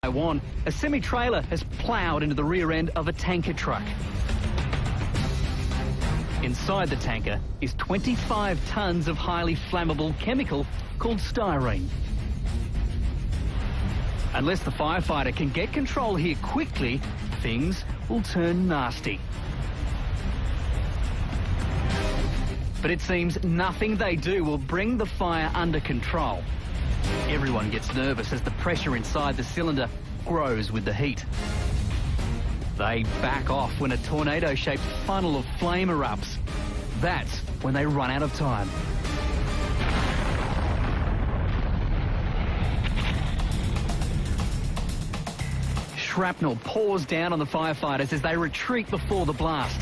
Taiwan, a semi-trailer has ploughed into the rear end of a tanker truck. Inside the tanker is 25 tonnes of highly flammable chemical called styrene. Unless the firefighter can get control here quickly, things will turn nasty. But it seems nothing they do will bring the fire under control. Everyone gets nervous as the pressure inside the cylinder grows with the heat. They back off when a tornado-shaped funnel of flame erupts. That's when they run out of time. Shrapnel pours down on the firefighters as they retreat before the blast.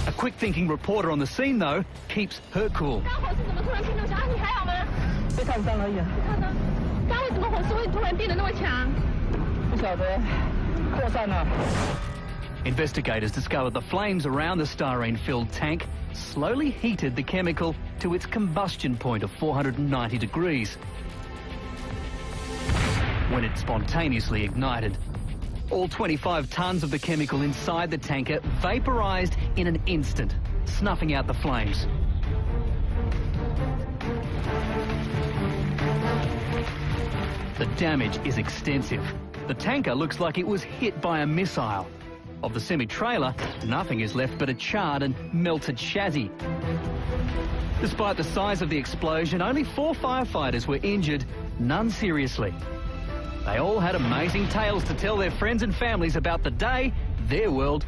A quick-thinking reporter on the scene, though, keeps her cool. Investigators discovered the flames around the styrene-filled tank slowly heated the chemical to its combustion point of 490 degrees. When it spontaneously ignited, all 25 tonnes of the chemical inside the tanker vaporised in an instant, snuffing out the flames. The damage is extensive. The tanker looks like it was hit by a missile. Of the semi-trailer, nothing is left but a charred and melted chassis. Despite the size of the explosion, only 4 firefighters were injured, none seriously. They all had amazing tales to tell their friends and families about the day their world